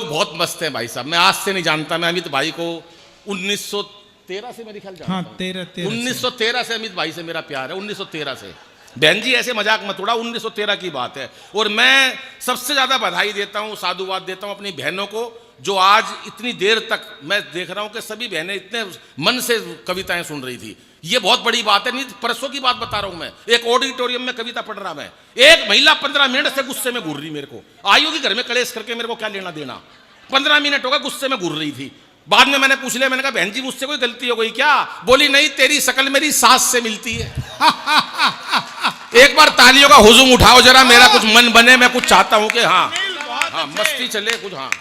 लोग बहुत मस्त हैं भाई साहब, मैं आज से नहीं जानता, मैं अमित भाई को 1913 से मेरे ख्याल जानता हूं। 1913 से अमित भाई से मेरा प्यार है, 1913 से। बहन जी ऐसे मजाक मत उड़ा, 1913 की बात है। और मैं सबसे ज्यादा बधाई देता हूं, साधुवाद देता हूं अपनी बहनों को, जो आज इतनी देर तक मैं देख रहा हूं कि सभी बहनें इतने मन से कविताएं सुन रही थी। ये बहुत बड़ी बात है। नहीं परसों की बात बता रहा हूं मैं, एक ऑडिटोरियम में कविता पढ़ रहा मैं, एक महिला 15 मिनट से गुस्से में घूर रही, मेरे को आई होगी घर में कलेश करके, मेरे को क्या लेना देना, 15 मिनट होगा गुस्से में घूर रही थी। बाद में मैंने पूछ लिया, मैंने कहा बहन जी मुझसे कोई गलती हो गई क्या? बोली नहीं, तेरी शकल मेरी सास से मिलती है। एक बार तालियों का हुजूम उठाओ जरा, मेरा कुछ मन बने, मैं कुछ चाहता हूं कि हाँ मस्ती चले कुछ। हाँ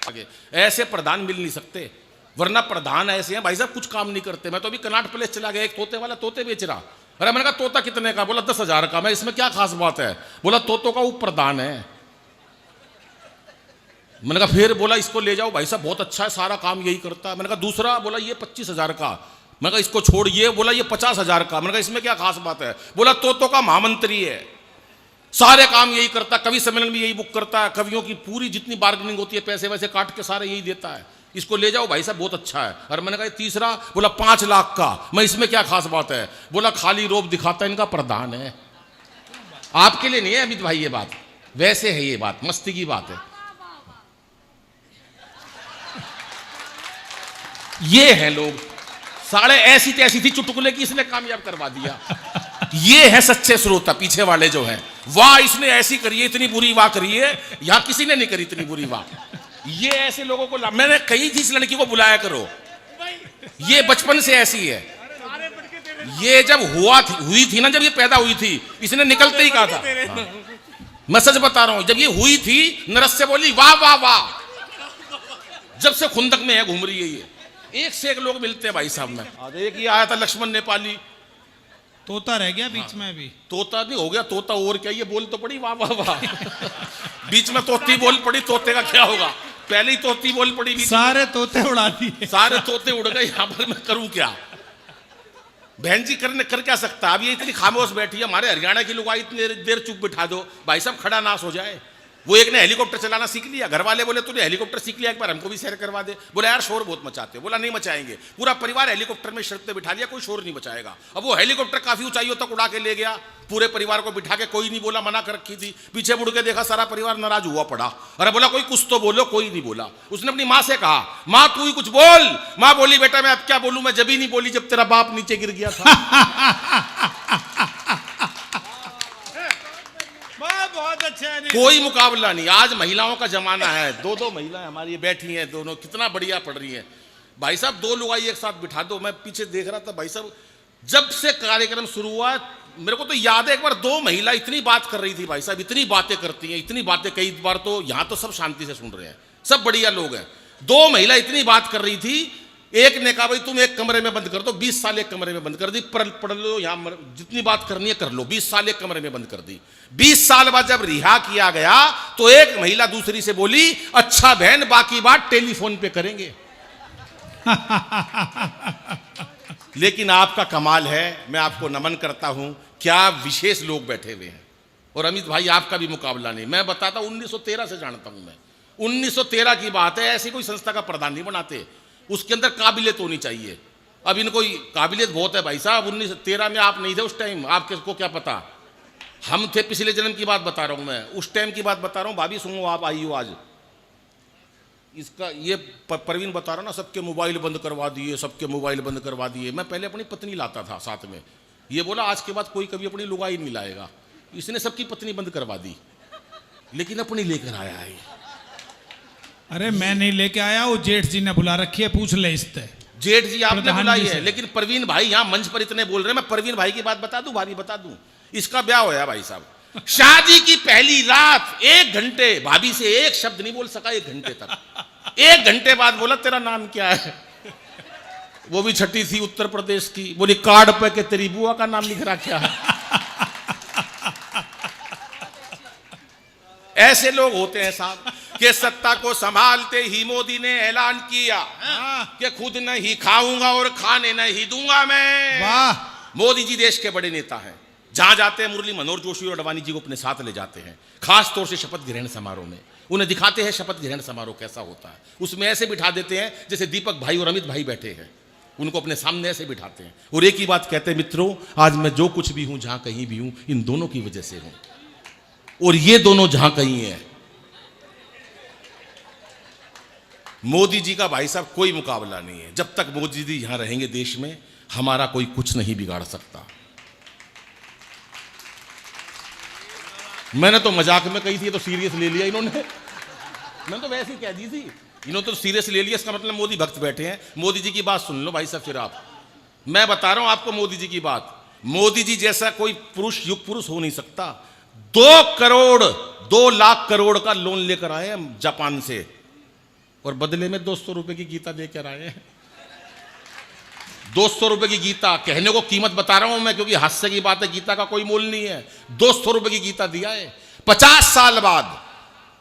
आगे ऐसे प्रधान मिल नहीं सकते, वरना प्रधान ऐसे हैं भाई साहब कुछ काम नहीं करते। मैं तो अभी कनाट प्लेस चला गया, एक तोते वाला तोते बेच रहा। अरे मैंने कहा तोता कितने का? बोला 10,000 का। मैं इसमें क्या खास बात है? बोला तोतों का वो प्रधान है। मैंने कहा फिर? बोला इसको ले जाओ भाई साहब बहुत अच्छा है, सारा काम यही करता है। मैंने कहा दूसरा? बोला ये 25,000 का। मैंने कहा इसको छोड़, ये बोला ये 50,000 का। मैंने कहा इसमें क्या खास बात है? बोला तोतों का महामंत्री है, सारे काम यही करता है, कवि सम्मेलन भी यही बुक करता है, कवियों की पूरी जितनी बार्गेनिंग होती है पैसे वैसे काट के सारे यही देता है, इसको ले जाओ भाई साहब बहुत अच्छा है। और मैंने कहा तीसरा? बोला 5 लाख का। मैं इसमें क्या खास बात है? बोला खाली रोब दिखाता है, इनका प्रधान है। आपके लिए नहीं है अमित भाई ये बात, वैसे है ये बात, मस्ती की बात है। ये हैं लोग, साढ़े ऐसी तैसी थी चुटकुले की, इसने कामयाब करवा दिया। ये है सच्चे श्रोता, पीछे वाले जो हैं, वाह इसने ऐसी करी है, इतनी बुरी वाह करी है, यहां किसी ने नहीं करी इतनी बुरी वाह। ये ऐसे लोगों को मैंने कही थी इस लड़की को बुलाया करो, ये बचपन से ऐसी है। ये जब हुई थी ना, जब ये पैदा हुई थी, इसने निकलते ही कहा था, मैं सच बता रहा हूं, जब ये हुई थी नरस से बोली वाह वाह वाह। जब से खुंदक में है घूम रही है ये। एक से एक लोग मिलते हैं भाई साहब में। एक ये आया था लक्ष्मण नेपाली, तोता रह गया बीच में। अभी तोता नहीं हो गया तोता, और क्या, ये बोल तो पड़ी वाह वाह वाह। बीच में तोती बोल पड़ी, तोते का क्या होगा? पहले ही तोती बोल पड़ी, सारे तोते उड़ा दिए, सारे तोते उड़ गए। यहां पर मैं करूं क्या? बहन जी कर क्या सकता? अब ये इतनी खामोश बैठी है, हमारे हरियाणा की लोग इतनी देर चुप बिठा दो भाई साहब, खड़ा नाश हो जाए। वो एक ने हेलीकॉप्टर चलाना सीख लिया, घर वाले बोले तूने हेलीकॉप्टर सीख लिया, एक बार हमको भी सैर करवा दे। बोला यार शोर बहुत मचाते हो। बोला नहीं मचाएंगे, पूरा परिवार हेलीकॉप्टर में शर्त पे बिठा लिया, कोई शोर नहीं मचाएगा। अब वो हेलीकॉप्टर काफी ऊंचाइयों तक उड़ा के ले गया, पूरे परिवार को बिठा के, कोई नहीं बोला, मना कर रखी थी। पीछे मुड़ के देखा, सारा परिवार नाराज हुआ पड़ा। अरे बोला कोई कुछ तो बोलो, कोई नहीं बोला। उसने अपनी माँ से कहा, माँ तू ही कुछ बोल। माँ बोली बेटा मैं अब क्या बोलूं, मैं जब ही नहीं बोली जब तेरा बाप नीचे गिर गया था। बहुत अच्छा है। कोई मुकाबला नहीं। आज महिलाओं का जमाना है, 2-2 महिलाएं हमारी बैठी हैं, दोनों कितना बढ़िया पढ़ रही हैं भाई साहब। 2 लुगाई एक साथ बिठा दो। मैं पीछे देख रहा था भाई साहब, जब से कार्यक्रम शुरू हुआ मेरे को तो याद है, एक बार 2 महिला इतनी बात कर रही थी भाई साहब, इतनी बातें करती हैं, इतनी बातें, कई बार तो यहां तो सब शांति से सुन रहे हैं, सब बढ़िया लोग हैं। 2 महिला इतनी बात कर रही थी, एक ने कहा भाई तुम एक कमरे में बंद कर दो, 20 साल एक कमरे में बंद कर दी, पढ़ लो यहां जितनी बात करनी है कर लो, 20 साल एक कमरे में बंद कर दी। 20 साल बाद जब रिहा किया गया तो एक महिला दूसरी से बोली, अच्छा बहन बाकी बात टेलीफोन पे करेंगे। लेकिन आपका कमाल है, मैं आपको नमन करता हूं, क्या विशेष लोग बैठे हुए हैं। और अमित भाई आपका भी मुकाबला नहीं। मैं बताता हूं 1913 से जानता हूं मैं, 1913 की बात है। ऐसी कोई संस्था का प्रधान नहीं बनाते, उसके अंदर काबिलियत होनी चाहिए। अब इनको काबिलियत बहुत है भाई साहब। 1913 में आप नहीं थे उस टाइम, आपको क्या पता, हम थे। पिछले जन्म की बात बता रहा हूं मैं, उस टाइम की बात बता रहा हूं। भाभी सुनो, आप आई हो आज, इसका ये परवीन बता रहा ना, सबके मोबाइल बंद करवा दिए, सबके मोबाइल बंद करवा दिए। मैं पहले अपनी पत्नी लाता था साथ में, ये बोला आज के बाद कोई कभी अपनी लुगाई नहीं लाएगा। इसने सबकी पत्नी बंद करवा दी, लेकिन अपनी लेकर आया है। अरे मैं नहीं लेके आया, वो जेठ जी ने बुला रखी है, पूछ ले इससे। जेठ जी आपने बुलाई है, लेकिन परवीन भाई यहाँ मंच पर इतने बोल रहे हैं। मैं परवीन भाई की बात बता दूं, भाभी बता दूं, इसका ब्याह होया भाई साहब। शादी की पहली रात 1 घंटे भाभी से एक शब्द नहीं बोल सका, 1 घंटे तक। 1 घंटे बाद बोला तेरा नाम क्या है? वो भी छठी थी उत्तर प्रदेश की, बोली कार्ड पे के तेरी बुआ का नाम लिख रहा क्या है। ऐसे लोग होते हैं साहब कि सत्ता को संभालते ही मोदी ने ऐलान किया कि खुद नहीं खाऊंगा और खाने नहीं दूंगा मैं। वाह, मोदी जी देश के बड़े नेता हैं, जहां जाते हैं मुरली मनोहर जोशी और अडवाणी जी को अपने साथ ले जाते हैं, खास तौर से शपथ ग्रहण समारोह में। उन्हें दिखाते हैं शपथ ग्रहण समारोह कैसा होता है। उसमें ऐसे बिठा देते हैं जैसे दीपक भाई और अमित भाई बैठे हैं, उनको अपने सामने ऐसे बिठाते हैं और एक ही बात कहते हैं, मित्रों आज मैं जो कुछ भी हूं, जहां कहीं भी हूं, इन दोनों की वजह से हूं और ये दोनों जहां कहीं हैं। मोदी जी का भाई साहब कोई मुकाबला नहीं है। जब तक मोदी जी यहां रहेंगे देश में, हमारा कोई कुछ नहीं बिगाड़ सकता। मैंने तो मजाक में कही थी, तो सीरियस ले लिया इन्होंने। मैंने तो वैसे ही कह दी थी, इन्होंने तो सीरियस ले लिया। इसका मतलब मोदी भक्त बैठे हैं। मोदी जी की बात सुन लो भाई साहब। फिर आप, मैं बता रहा हूं आपको मोदी जी की बात। मोदी जी जैसा कोई पुरुष, युग पुरुष हो नहीं सकता। 2 लाख करोड़ का लोन लेकर आए हम जापान से और बदले में 200 रुपए की गीता देकर आए हैं। 200 रुपए की गीता, कहने को कीमत बता रहा हूं मैं, क्योंकि हास्य की बात है, गीता का कोई मोल नहीं है। 200 रुपए की गीता दिया है। 50 साल बाद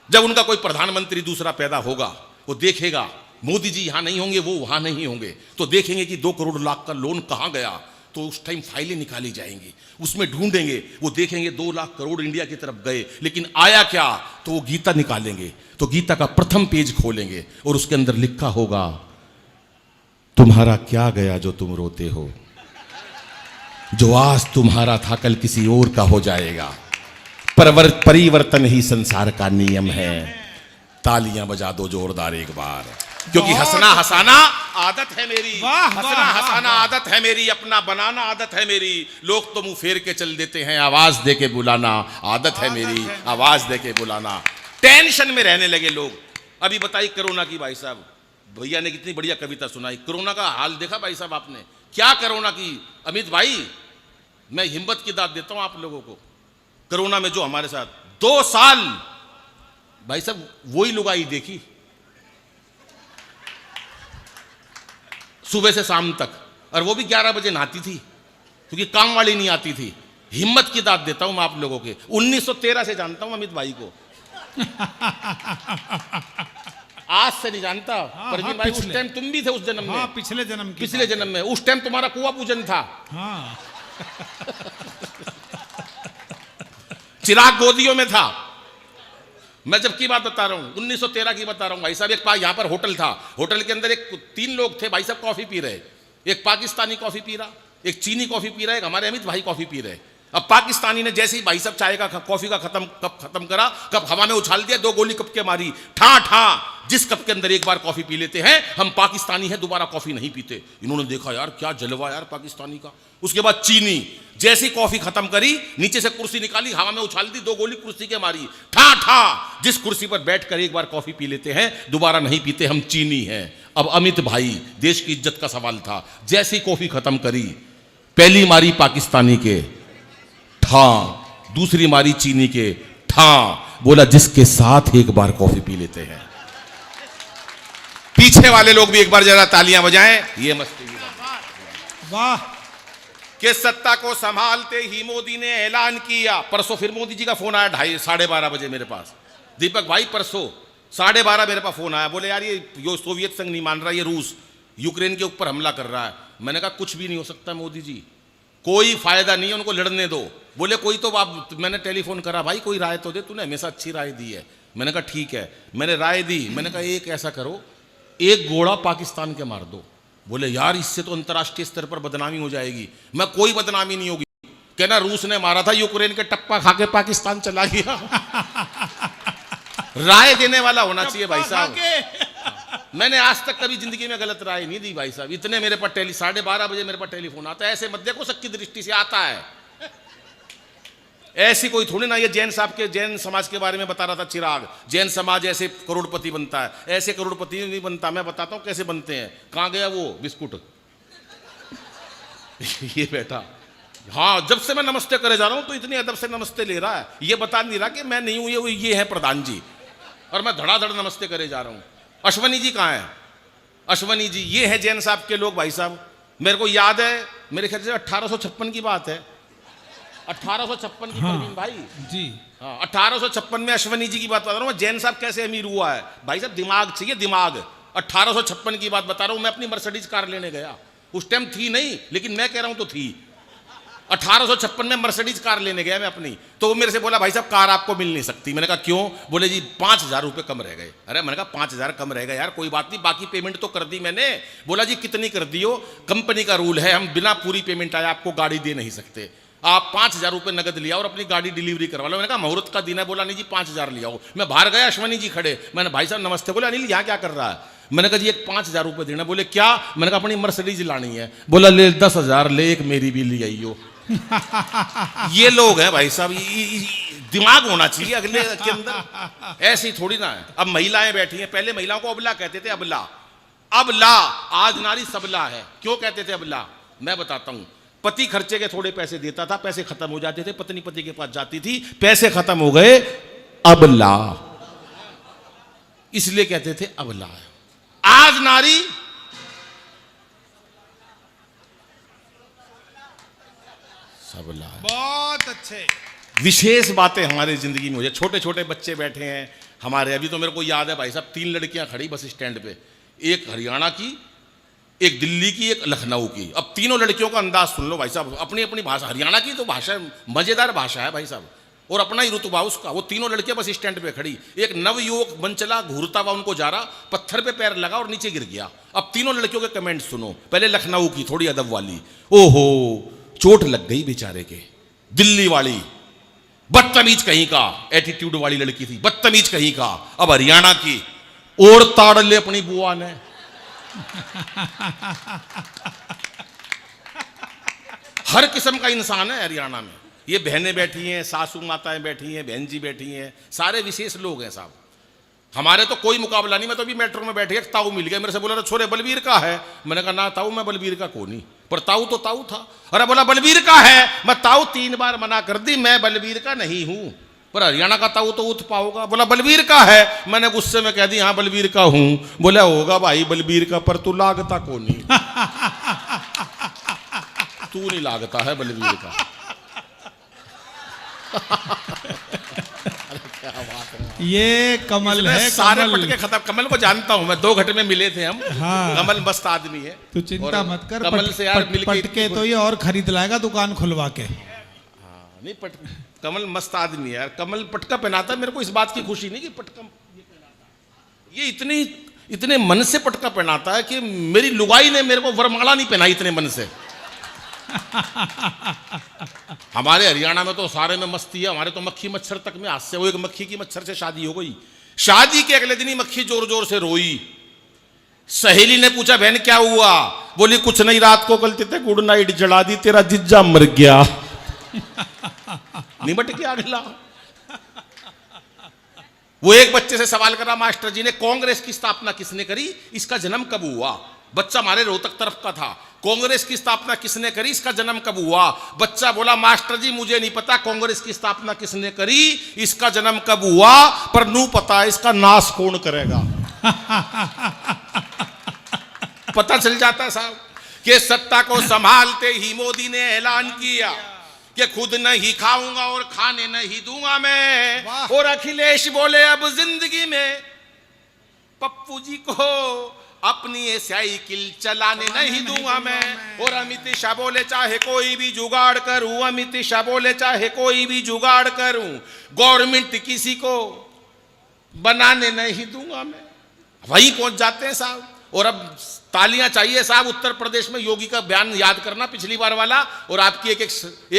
जब उनका कोई प्रधानमंत्री दूसरा पैदा होगा, वो देखेगा मोदी जी यहां नहीं होंगे, वो वहां नहीं होंगे, तो देखेंगे कि 2 करोड़ लाख का लोन कहां गया। तो उस टाइम फाइलें निकाली जाएंगी, उसमें ढूंढेंगे, वो देखेंगे 2 लाख करोड़ इंडिया की तरफ गए, लेकिन आया क्या, तो वो गीता निकालेंगे। तो गीता का प्रथम पेज खोलेंगे और उसके अंदर लिखा होगा, तुम्हारा क्या गया जो तुम रोते हो, जो आज तुम्हारा था कल किसी और का हो जाएगा। परिवर्तन ही संसार का नियम है। तालियां बजा दो जोरदार एक बार, क्योंकि हंसना हंसाना आदत है मेरी। हंसना हंसाना आदत है मेरी, अपना बनाना आदत है मेरी। लोग तो मुंह फेर के चल देते हैं, आवाज दे के बुलाना आदत है मेरी, आवाज दे के बुलाना। टेंशन में रहने लगे लोग। अभी बताइए कोरोना की, भाई साहब भैया ने कितनी बढ़िया कविता सुनाई। कोरोना का हाल देखा भाई साहब आपने, क्या कोरोना की। अमित भाई मैं हिम्मत की दाद देता हूं आप लोगों को। कोरोना में जो हमारे साथ 2 साल भाई साहब वही लुगाई देखी सुबह से शाम तक, और वो भी 11 बजे नहाती थी क्योंकि काम वाली नहीं आती थी। हिम्मत की दाद देता हूं मैं आप लोगों के। 1913 से जानता हूं अमित भाई को, आज से नहीं जानता। परवीन भाई उस टाइम तुम भी थे, उस जन्म में, पिछले जन्म में उस टाइम तुम्हारा कुआं पूजन था। चिराग गोदियों में था। मैं जब की बात बता रहा हूं, 1913 की बता रहा हूं भाई साहब। एक यहां पर होटल था, होटल के अंदर 3 लोग थे भाई साहब, कॉफी पी रहे। एक पाकिस्तानी कॉफी पी रहा, एक चीनी कॉफी पी रहा, एक हमारे अमित भाई कॉफी पी रहे। अब पाकिस्तानी ने जैसे ही भाई साहब चाय का कॉफी का कप खत्म करा, कप हवा में उछाल दिया, 2 गोली कप के मारी, ठा ठा। जिस कप के अंदर एक बार कॉफी पी लेते हैं हम पाकिस्तानी हैं, दोबारा कॉफी नहीं पीते। इन्होंने देखा यार क्या जलवा यार पाकिस्तानी का। उसके बाद चीनी, जैसी कॉफी खत्म करी, नीचे से कुर्सी निकाली, हवा में उछाल दी, 2 गोली कुर्सी के मारी, ठा ठा। जिस कुर्सी पर बैठकर एक बार कॉफी पी लेते हैं, दोबारा नहीं पीते, हम चीनी हैं। अब अमित भाई, देश की इज्जत का सवाल था, जैसी कॉफी खत्म करी, पहली मारी पाकिस्तानी के, ठा, दूसरी मारी चीनी के, ठा। बोला जिसके साथ एक बार कॉफी पी लेते हैं। पीछे वाले लोग भी एक बार जरा तालियां बजाएं। ये मस्ती की बात। वाह। कि सत्ता को संभालते ही मोदी ने ऐलान किया। परसों फिर मोदी जी का फोन आया 12:30 बजे मेरे पास। दीपक भाई परसों 12:30 मेरे पास फोन आया, बोले यार ये सोवियत संघ नहीं मान रहा, ये रूस यूक्रेन के ऊपर हमला कर रहा है। मैंने कहा कुछ भी नहीं हो सकता मोदी जी, कोई फायदा नहीं है, उनको लड़ने दो। बोले कोई तो आप, मैंने टेलीफोन करा, भाई कोई राय तो दे, तूने हमेशा अच्छी राय दी है। मैंने कहा ठीक है, मैंने राय दी। मैंने कहा एक ऐसा करो, एक गोला पाकिस्तान के मार दो। बोले यार इससे तो अंतर्राष्ट्रीय स्तर पर बदनामी हो जाएगी। मैं कोई बदनामी नहीं होगी, कहना रूस ने मारा था, यूक्रेन के टप्पा खा के पाकिस्तान चला गया। राय देने वाला होना चाहिए भाई साहब। मैंने आज तक कभी जिंदगी में गलत राय नहीं दी भाई साहब। इतने मेरे पर 12:30 बजे मेरे पर टेलीफोन आता है। ऐसे मत देखो सबकी दृष्टि से आता है, ऐसी कोई थोड़ी ना। ये जैन साहब के, जैन समाज के बारे में बता रहा था चिराग, जैन समाज ऐसे करोड़पति बनता है, ऐसे करोड़पति नहीं बनता। मैं बताता हूं कैसे बनते हैं। कहां गया वो बिस्कुट? ये बैठा, हाँ जब से मैं नमस्ते करे जा रहा हूं तो इतनी अदब से नमस्ते ले रहा है, ये बता नहीं रहा कि मैं नहीं हूं, ये है प्रधान जी, और मैं धड़ाधड़ नमस्ते करे जा रहा हूं। अश्वनी जी कहाँ है? अश्वनी जी, ये है जैन साहब के लोग भाई साहब। मेरे को याद है, मेरे ख्याल से 1856 की बात है, 1856 की। परवीन भाई जी, हाँ 1856 में अश्वनी जी की बात बता रहा हूँ। जैन साहब कैसे अमीर हुआ है भाई साहब, दिमाग चाहिए दिमाग। 1856 की बात बता रहा हूँ। मैं अपनी मर्सिडीज कार लेने गया, उस टाइम थी नहीं, लेकिन मैं कह रहा हूं तो थी। 1856 में मर्सिडीज कार लेने गया मैं अपनी, तो वो मेरे से बोला भाई साहब कार आपको मिल नहीं सकती। मैंने कहा क्यों? बोले जी 5,000 रुपये कम रह गए। अरे मैंने कहा 5,000 कम रह गए यार, कोई बात नहीं, बाकी पेमेंट तो कर दी मैंने। बोला जी कितनी कर दी हो? कंपनी का रूल है हम बिना पूरी पेमेंट आए आपको गाड़ी दे नहीं सकते, आप 5,000 रुपये नगद लिया और अपनी गाड़ी डिलीवरी करवा लो। मैंने कहा मुहूर्त का दिन है। बोला नहीं जी 5,000 लिया हो। मैं बाहर गया, अश्वनी जी खड़े, मैंने भाई साहब नमस्ते। बोला अनिल यहाँ क्या कर रहा है? मैंने कहा जी एक 5,000 रुपये देना। बोले क्या? मैंने कहा अपनी मर्सिडीज लानी है। बोला ले 10,000 ले, एक मेरी भी ले आई हो। ये लोग हैं भाई साहब, दिमाग होना चाहिए अगले के अंदर, ऐसी थोड़ी ना है। अब महिलाएं बैठी हैं, पहले महिलाओं को अबला कहते थे, अबला, अबला, आज नारी सबला है। क्यों कहते थे अबला? मैं बताता हूं। पति खर्चे के थोड़े पैसे देता था, पैसे खत्म हो जाते थे, पत्नी पति के पास जाती थी, पैसे खत्म हो गए, अबला, इसलिए कहते थे अबला। आज नारी सबला है। बहुत अच्छे विशेष बातें हमारी जिंदगी में हो जाए। छोटे छोटे बच्चे बैठे हैं हमारे, अभी तो मेरे को याद है भाई साहब 3 लड़कियां खड़ी बस स्टैंड पे, एक हरियाणा की, एक दिल्ली की, एक लखनऊ की। अब तीनों लड़कियों का अंदाज सुन लो भाई साहब, अपनी अपनी भाषा। हरियाणा की तो भाषा मजेदार भाषा है भाई साहब, और अपना ही रुतबा उसका। वो तीनों लड़कियां बस स्टैंड पे खड़ी, एक नवयुवक मनचला घूरता हुआ उनको जा रहा, पत्थर पे पैर लगा और नीचे गिर गया। अब तीनों लड़कियों के कमेंट सुनो। पहले लखनऊ की थोड़ी अदब वाली, ओहो चोट लग गई बेचारे के। दिल्ली वाली बदतमीज कहीं का, एटीट्यूड वाली लड़की थी, बदतमीज कहीं का। अब हरियाणा की, और ताड़ ले अपनी बुआ ने। हर किस्म का इंसान है हरियाणा में। ये बहनें बैठी हैं, सासू माताएं बैठी हैं, बहन जी बैठी हैं, सारे विशेष लोग हैं साहब। हमारे तो कोई मुकाबला नहीं। मैं तो अभी मेट्रो में बैठ गया, ताऊ मिल गया, मेरे से बोला छोरे बलबीर का है। मैंने कहा ना ताऊ, मैं बलबीर का को नहीं, पर ताऊ तो ताऊ था। अरे बोला बलबीर का है। मैं ताऊ 3 बार मना कर दी, मैं बलबीर का नहीं हूं, पर हरियाणा का ताऊ तो उठ पाओगा। बोला बलबीर का है। मैंने गुस्से में कह दी हाँ बलबीर का हूं। बोला होगा भाई बलबीर का, पर तू लागता को नहीं। तू नहीं लागता है बलबीर का। क्या बात है। ये कमल है, सारे कमल। पटके खत्म। कमल को जानता हूं मैं, 2 घंटे में मिले थे हम। हाँ। कमल मस्त आदमी है, तू चिंता मत कर, कमल से यार मिलके पटके तो ये और खरीद लाएगा दुकान खुलवा के। हाँ नहीं, कमल मस्त आदमी है यार। कमल पटका पहनाता है, मेरे को इस बात की खुशी नहीं कि पटका ये इतने मन से पटका पहनाता है कि मेरी लुगाई ने मेरे को वरमाला नहीं पहनाई इतने मन से। हमारे हरियाणा में तो सारे में मस्ती है। हमारे तो मक्खी मच्छर तक में, आज से वो एक मक्खी की मच्छर से शादी हो गई। शादी के अगले दिन ही मक्खी जोर जोर से रोई। सहेली ने पूछा बहन क्या हुआ? बोली कुछ नहीं, रात को गलती से गुड नाइट जला दी, तेरा जिज्जा मर गया। निमट गया अगला। वो एक बच्चे से सवाल करा मास्टर जी ने, कांग्रेस की स्थापना किसने करी, इसका जन्म कब हुआ? बच्चा हमारे रोहतक तरफ का था। कांग्रेस की स्थापना किसने करी, इसका जन्म कब हुआ? बच्चा बोला मास्टर जी मुझे नहीं पता कांग्रेस की स्थापना किसने करी, इसका जन्म कब हुआ, पर नू पता है इसका नाश कौन करेगा। पता चल जाता साहब कि सत्ता को संभालते ही मोदी ने ऐलान किया कि खुद नहीं खाऊंगा और खाने नहीं दूंगा मैं। और अखिलेश बोले अब जिंदगी में पप्पू जी को अपनी साइकिल चलाने नहीं दूंगा मैं। और अमित शाह बोले चाहे कोई भी जुगाड़ करूं, अमित शाह बोले चाहे कोई भी जुगाड़ करूं, गवर्नमेंट किसी को बनाने नहीं दूंगा मैं। वहीं पहुंच जाते हैं साहब। और अब तालियां चाहिए साहब उत्तर प्रदेश में योगी का बयान याद करना पिछली बार वाला, और आपकी एक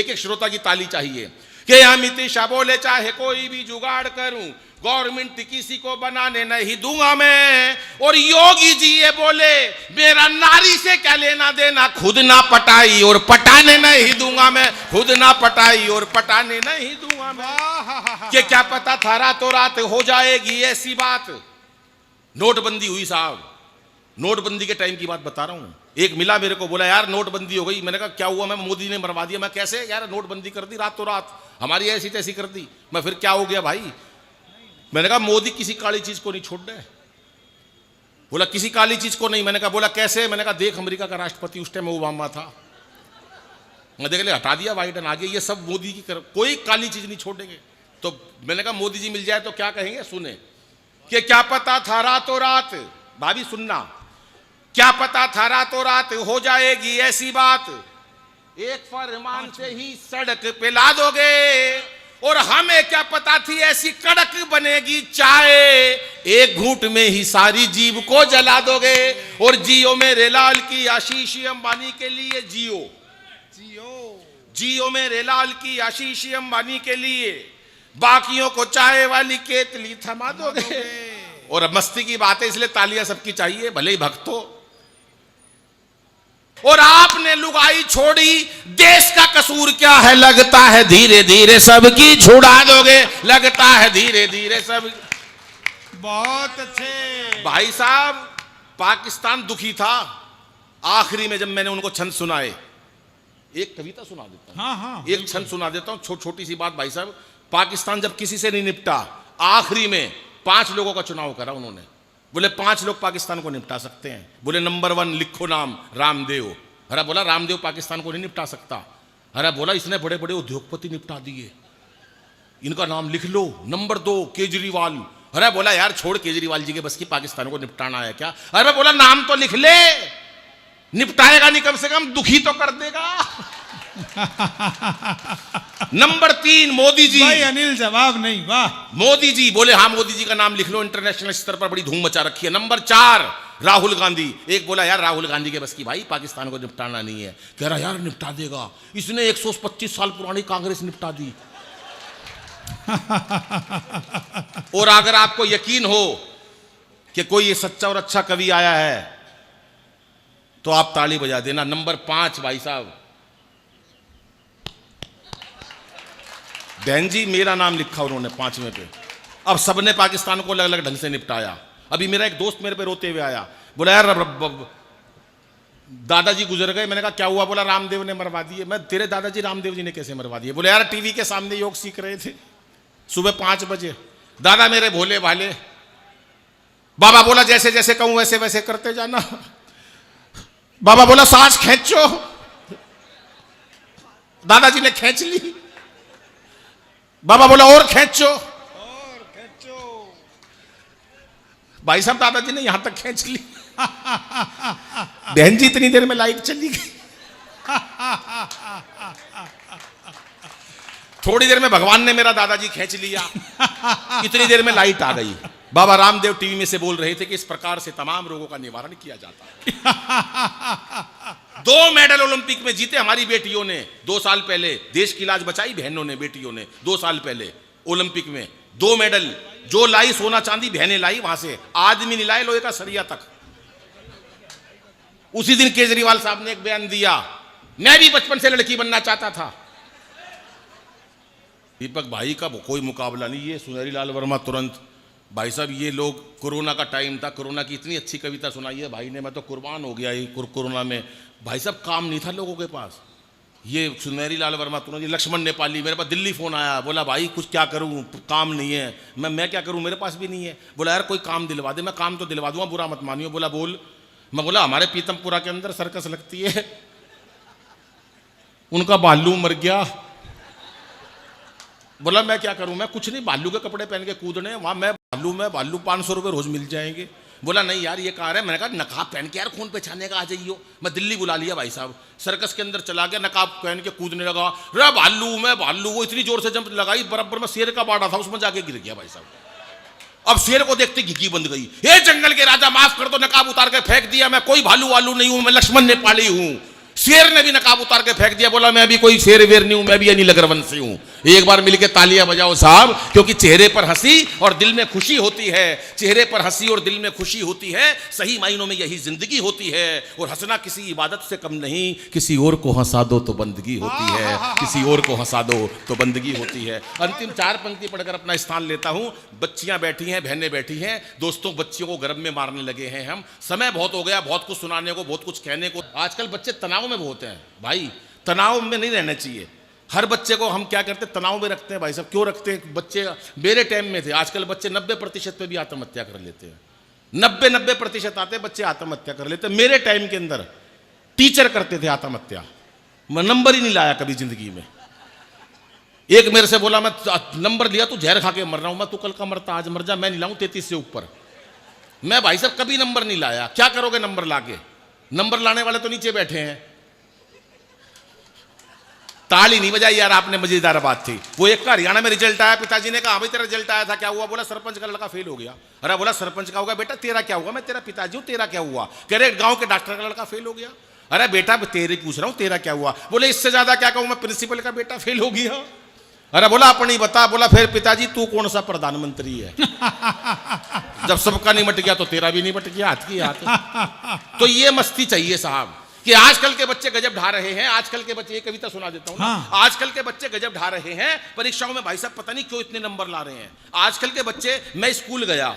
एक श्रोता की ताली चाहिए कि अमित शाह बोले चाहे कोई भी जुगाड़ करूं, गवर्नमेंट किसी को बनाने नहीं दूंगा मैं। और योगी जी ये बोले मेरा नारी से क्या लेना देना, खुद ना पटाई और पटाने नहीं दूंगा मैं, खुद ना पटाई और पटाने नहीं दूंगा मैं। कि क्या पता था रातों रात हो जाएगी ऐसी बात। नोटबंदी हुई साहब, नोटबंदी के टाइम की बात बता रहा हूं। एक मिला मेरे को, बोला यार नोटबंदी हो गई। मैंने कहा क्या हुआ? मैं मोदी ने मरवा दिया। मैं कैसे यार, नोटबंदी कर दी रातों रात, हमारी ऐसी तैसी कर दी। मैं फिर क्या हो गया भाई? मैंने कहा मोदी किसी काली चीज को नहीं छोड़ रहे। बोला किसी काली चीज को नहीं। मैंने कहा, बोला कैसे? मैंने कहा देख अमेरिका का राष्ट्रपति उस टाइम ओबामा था, मैं देख ले हटा दिया बाइडन, आगे ये सब मोदी की कोई काली चीज नहीं छोड़ेंगे। तो मैंने कहा मोदी जी मिल जाए तो क्या कहेंगे, सुने कि क्या पता था रातों रात, भाभी सुनना, क्या पता था रातों रात हो जाएगी ऐसी बात एक फरमान से ही सड़क पे ला दोगे, और हमें क्या पता थी ऐसी कड़क बनेगी चाय, एक घूंट में ही सारी जीव को जला दोगे। और जियो मेरे लाल की आशीष अंबानी के लिए, जियो जियो मेरे लाल की आशीष अंबानी के लिए, बाकियों को चाय वाली केतली थमा दोगे। और अब मस्ती की बात है इसलिए तालियां सबकी चाहिए, भले ही भक्त हो। और आपने लुगाई छोड़ी, देश का कसूर क्या है, लगता है धीरे धीरे सबकी छुड़ा दोगे, लगता है धीरे धीरे सब। बहुत अच्छे भाई साहब, पाकिस्तान दुखी था। आखिरी में जब मैंने उनको छंद सुनाए, एक कविता सुना देता हूं, हाँ, एक छंद सुना देता हूं, छोटी सी बात भाई साहब। पाकिस्तान जब किसी से नहीं निपटा, आखिरी में 5 लोगों का चुनाव करा उन्होंने। बोले 5 लोग पाकिस्तान को निपटा सकते हैं। बोले नंबर 1 लिखो नाम, रामदेव। अरे बोला रामदेव पाकिस्तान को नहीं निपटा सकता। अरे बोला इसने बड़े बड़े उद्योगपति निपटा दिए, इनका नाम लिख लो। नंबर 2 केजरीवाल। अरे बोला यार छोड़, केजरीवाल जी के बस की पाकिस्तान को निपटाना है क्या। अरे बोला नाम तो लिख ले, निपटाएगा नहीं, कम से कम दुखी तो कर देगा। नंबर 3 मोदी जी। भाई अनिल जवाब नहीं, वाह। मोदी जी। बोले हाँ मोदी जी का नाम लिख लो, इंटरनेशनल स्तर पर बड़ी धूम मचा रखी है। नंबर 4 राहुल गांधी। एक बोला यार राहुल गांधी के बस की भाई पाकिस्तान को निपटाना नहीं है। कह रहा यार निपटा देगा, इसने 125 साल पुरानी कांग्रेस निपटा दी। और अगर आपको यकीन हो कि कोई ये सच्चा और अच्छा कवि आया है तो आप ताली बजा देना। नंबर 5 भाई साहब, बहन जी मेरा नाम लिखा उन्होंने 5वें पे। अब सबने पाकिस्तान को अलग अलग ढंग से निपटाया। अभी मेरा एक दोस्त मेरे पे रोते हुए आया, बोला यार दादाजी गुजर गए। मैंने कहा क्या हुआ। बोला रामदेव ने मरवा दिए। मैं तेरे दादाजी रामदेव जी ने कैसे मरवा दिए। बोले यार टीवी के सामने योग सीख रहे थे सुबह 5 बजे। दादा मेरे भोले भाले। बाबा बोला जैसे जैसे कहूं वैसे वैसे करते जाना। बाबा बोला सांस खींचो, दादाजी ने खींच ली। बाबा बोला और खींचो, भाई साहब दादाजी ने यहां तक खींच ली। बहन जी इतनी देर में लाइट चली गई। थोड़ी देर में भगवान ने मेरा दादाजी खींच लिया, इतनी देर में लाइट आ गई। बाबा रामदेव टीवी में से बोल रहे थे कि इस प्रकार से तमाम रोगों का निवारण किया जाता है। 2 मेडल ओलंपिक में जीते हमारी बेटियों ने। 2 साल पहले देश की लाज बचाई बहनों ने, बेटियों ने। 2 साल पहले ओलंपिक में 2 मेडल जो लाई, सोना चांदी बहनें लाई वहां से, आदमी नहीं लाए लोहे का सरिया तक। उसी दिन केजरीवाल साहब ने एक बयान दिया, मैं भी बचपन से लड़की बनना चाहता था। दीपक भाई का कोई मुकाबला नहीं। ये सुनहरी लाल वर्मा तुरंत। भाई साहब ये लोग, कोरोना का टाइम था, कोरोना की इतनी अच्छी कविता सुनाई है भाई ने, मैं तो कुर्बान हो गया। ये कोरोना में भाई साहब काम नहीं था लोगों के पास। ये सुनहरी लाल वर्मा तुरंत। ये लक्ष्मण नेपाली, मेरे पास दिल्ली फ़ोन आया, बोला भाई कुछ क्या करूं, काम नहीं है। मैं क्या करूं, मेरे पास भी नहीं है। बोला यार कोई काम दिलवा दे। मैं काम तो दिलवा दूंगा, बुरा मत मानियो। बोला बोल। मैं बोला हमारे पीतमपुरा के अंदर सर्कस लगती है, उनका भालू मर गया। बोला मैं क्या करूं, मैं कुछ नहीं, भालू के कपड़े पहन के कूदने वहां, मैं भालू 500 रुपये रोज मिल जाएंगे। बोला नहीं यार ये कहाँ है। मैंने कहा नकाब पहन के यार खून पहचाने का आ जाइयो। मैं दिल्ली बुला लिया भाई साहब, सर्कस के अंदर चला गया, नकाब पहन के कूदने लगा। रे भालू, वो इतनी जोर से जंप लगाई, बराबर में शेर का बाड़ा था उसमें जाके गिर गया भाई साहब। अब शेर को देखते घिकी बंद गई। हे जंगल के राजा माफ कर दो, नकाब उतार के फेंक दिया। मैं कोई भालू वालू नहीं हूं, मैं लक्ष्मण नेपाली हूं। शेर ने भी नकाब उतार के फेंक दिया, बोला मैं भी कोई शेर वेर नहीं हूं, मैं भी अनिल अग्रवंशी हूं। एक बार मिलके तालियां बजाओ साहब, क्योंकि चेहरे पर हंसी और दिल में खुशी होती है। चेहरे पर हंसी और दिल में खुशी होती है, सही मायनों में यही जिंदगी होती है। और हंसना किसी इबादत से कम नहीं, किसी और को हंसा दो तो बंदगी होती है, किसी और को हंसा दो तो बंदगी होती है। अंतिम 4 पंक्ति पढ़कर अपना स्थान लेता हूं। बच्चियां बैठी हैं, बहनें बैठी हैं। दोस्तों बच्चियों को गर्भ में मारने लगे हैं हम। समय बहुत हो गया, बहुत कुछ सुनाने को, बहुत कुछ कहने को। आजकल बच्चे तनाव में बहुत हैं भाई, तनाव में नहीं रहना चाहिए। हर बच्चे को हम क्या करते हैं, तनाव में रखते हैं भाई साहब। क्यों रखते हैं बच्चे, मेरे टाइम में थे, आजकल बच्चे 90% पे भी आत्महत्या कर लेते हैं। 90% आते बच्चे आत्महत्या कर लेते हैं। मेरे टाइम के अंदर टीचर करते थे आत्महत्या, मैं नंबर ही नहीं लाया कभी जिंदगी में। एक मेरे से बोला मैं नंबर लिया तू जहर खा के मर रहा हूं। मैं तू कल का मरता आज मर जा, मैं नहीं लाऊं 33 से ऊपर। मैं भाई साहब कभी नंबर नहीं लाया। क्या करोगे नंबर लाके, नंबर लाने वाले तो नीचे बैठे हैं। ताली नहीं बजाई यार आपने, मजेदार बात थी। वो एक का हरियाणा में रिजल्ट आया, पिताजी ने कहा हाँ भाई तेरा रिजल्ट आया था, क्या हुआ? बोला सरपंच का लड़का फेल हो गया। अरे बोला सरपंच का होगा बेटा, तेरा क्या हुआ? मैं तेरा पिताजी हूं, तेरा क्या हुआ? कह रहे गांव के डॉक्टर का लड़का फेल हो गया। अरे बेटा तेरे पूछ रहा हूं तेरा क्या हुआ? बोले इससे ज्यादा क्या कहूं, मैं प्रिंसिपल का बेटा फेल हो गया। अरे बोला अपनी बता। बोला फिर पिताजी तू कौन सा प्रधानमंत्री है? जब सबका निमट गया तो तेरा भी निमट गया, हाथ की हाथ। तो ये मस्ती चाहिए साहब कि आजकल के बच्चे गजब ढा रहे हैं। आजकल के बच्चे, ये कविता सुना देता हूं। हाँ। आजकल के बच्चे गजब ढा रहे हैं परीक्षाओं में, भाई साहब पता नहीं क्यों इतने नंबर ला रहे हैं आजकल के बच्चे। मैं स्कूल गया,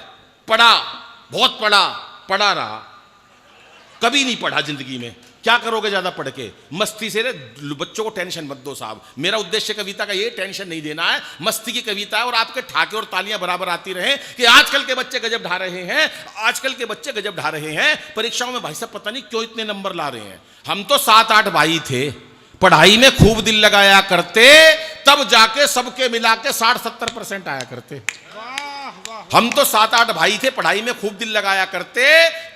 पढ़ा, बहुत पढ़ा रहा, कभी नहीं पढ़ा जिंदगी में। क्या करोगे ज्यादा पढ़ के? मस्ती से बच्चों को टेंशन मत दो साहब। मेरा उद्देश्य कविता का ये टेंशन नहीं देना है, मस्ती की कविता है और आपके ठाके और तालियां बराबर आती रहे कि आजकल के बच्चे गजब ढा रहे हैं, आजकल के बच्चे गजब ढा रहे हैं परीक्षाओं में। भाई साहब पता नहीं क्यों इतने नंबर ला रहे हैं। हम तो 7-8 भाई थे, पढ़ाई में खूब दिल लगाया करते, तब जाके सबके मिला के 60-70% आया करते। हम तो 7-8 भाई थे, पढ़ाई में खूब दिल लगाया करते,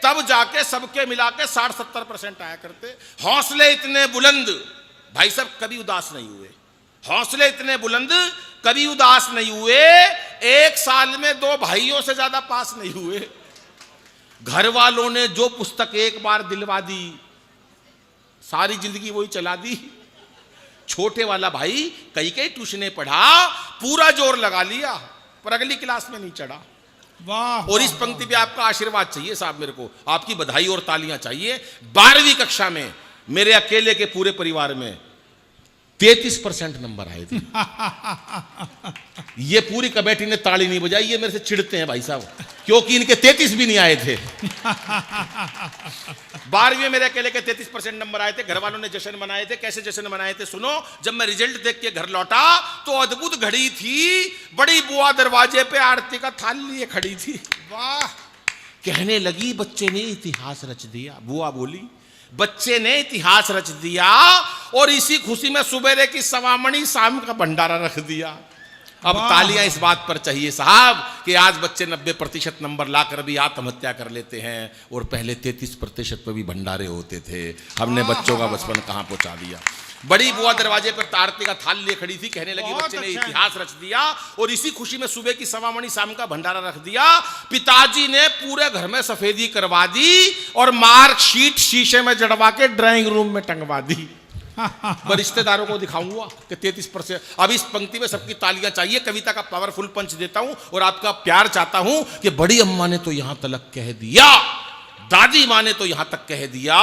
तब जाके सबके मिला के 60-70% आया करते। हौसले इतने बुलंद, भाई साहब कभी उदास नहीं हुए। हौसले इतने बुलंद, कभी उदास नहीं हुए। एक साल में 2 भाइयों से ज्यादा पास नहीं हुए। घर वालों ने जो पुस्तक एक बार दिलवा दी, सारी जिंदगी वही चला दी। छोटे वाला भाई कई ट्यूशने पढ़ा, पूरा जोर लगा लिया, पर अगली क्लास में नहीं चढ़ा। वाह। और इस पंक्ति पे आपका आशीर्वाद चाहिए साहब, मेरे को आपकी बधाई और तालियां चाहिए। 12वीं कक्षा में मेरे अकेले के पूरे परिवार में 33% नंबर आए थे। ये पूरी कमेटी ने ताली नहीं बजाई, ये मेरे से चिढ़ते हैं भाई साहब, क्योंकि इनके 33 भी नहीं आए थे। 12वीं में मेरे अकेले के 33% नंबर आए थे। घर वालों ने जश्न मनाए थे। कैसे जश्न मनाए थे सुनो। जब मैं रिजल्ट देख के घर लौटा तो अद्भुत घड़ी थी, बड़ी बुआ दरवाजे पे आरती का थाल लिए खड़ी थी। वाह। कहने लगी बच्चे ने इतिहास रच दिया। बुआ बोली बच्चे ने इतिहास रच दिया, और इसी खुशी में सुबेरे की सवामणी शाम का भंडारा रख दिया। अब तालियां इस बात पर चाहिए साहब कि आज बच्चे 90% नंबर लाकर भी आत्महत्या कर लेते हैं, और पहले 33% पर भी भंडारे होते थे। हमने बच्चों का बचपन कहां पहुंचा दिया। बड़ी बुआ दरवाजे पर आरती का थाल लिए खड़ी थी। कहने लगी बच्चे ने इतिहास रच दिया, और इसी खुशी में सुबह की सवामणी शाम का भंडारा रख दिया। पिताजी ने पूरे घर में सफेदी करवा दी, और मार्कशीट शीशे में जड़वा के ड्राइंग रूम में टंगवा दी। मैं रिश्तेदारों को दिखाऊंगा कि 33%। अब इस पंक्ति में सबकी तालियां चाहिए। कविता का पावरफुल पंच देता हूं, और आपका प्यार चाहता हूं कि बड़ी अम्मा ने तो यहां तक कह दिया, दादी माँ ने तो यहां तक कह दिया,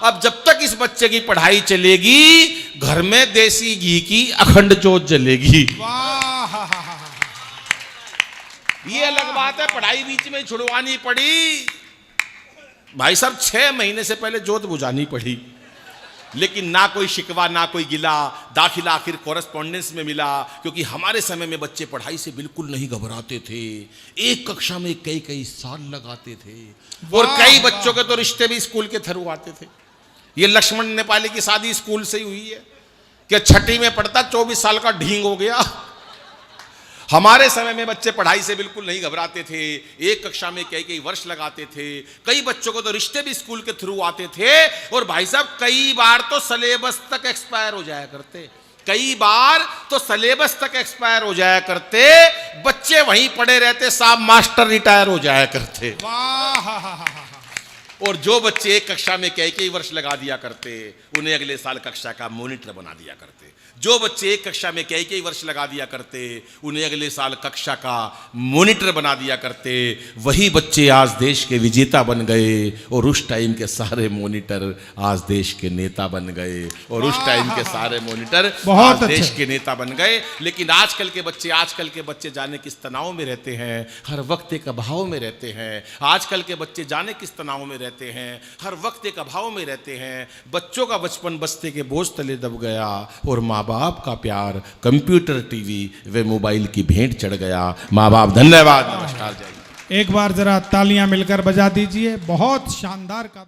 अब जब तक इस बच्चे की पढ़ाई चलेगी घर में देसी घी की अखंड जोत जलेगी। ये अलग बात है, पढ़ाई बीच में छुड़वानी पड़ी। भाई साहब 6 महीने से पहले जोत बुझानी पड़ी, लेकिन ना कोई शिकवा ना कोई गिला। दाखिला आखिर कॉरेस्पॉन्डेंस में मिला, क्योंकि हमारे समय में बच्चे पढ़ाई से बिल्कुल नहीं घबराते थे। एक कक्षा में कई साल लगाते थे, और कई बच्चों के तो रिश्ते भी स्कूल के थ्रू आते थे। ये लक्ष्मण नेपाली की शादी स्कूल से ही हुई है कि 6ठी में पढ़ता 24 साल का ढींग हो गया। हमारे समय में बच्चे पढ़ाई से बिल्कुल नहीं घबराते थे। एक कक्षा में कई वर्ष लगाते थे। कई बच्चों को तो रिश्ते भी स्कूल के थ्रू आते थे, और भाई साहब कई बार तो सिलेबस तक एक्सपायर हो जाया करते। कई बार तो सिलेबस तक एक्सपायर हो जाया करते, बच्चे वहीं पड़े रहते, साहब मास्टर रिटायर हो जाया करते। और जो बच्चे एक कक्षा में कई वर्ष लगा दिया करते, उन्हें अगले साल कक्षा का मॉनिटर बना दिया करते। जो बच्चे एक कक्षा में कई वर्ष लगा दिया करते, उन्हें अगले साल कक्षा का मॉनिटर बना दिया करते। वही बच्चे आज देश के विजेता बन गए, और उस टाइम के सारे मॉनिटर आज देश के नेता बन गए, और उस टाइम के सारे मॉनिटर आज देश के नेता बन गए। लेकिन आजकल के बच्चे जाने किस तनाव में रहते हैं, हर वक्त एक अभाव में रहते हैं। आजकल के बच्चे जाने किस तनाव में रहते हैं, हर वक्त एक अभाव में रहते हैं। बच्चों का बचपन बस्ते के बोझ तले दब गया, और माँ बाप का प्यार कंप्यूटर, टीवी व मोबाइल की भेंट चढ़ गया। माँ बाप धन्यवाद, नमस्कार, जय। एक बार जरा तालियां मिलकर बजा दीजिए। बहुत शानदार का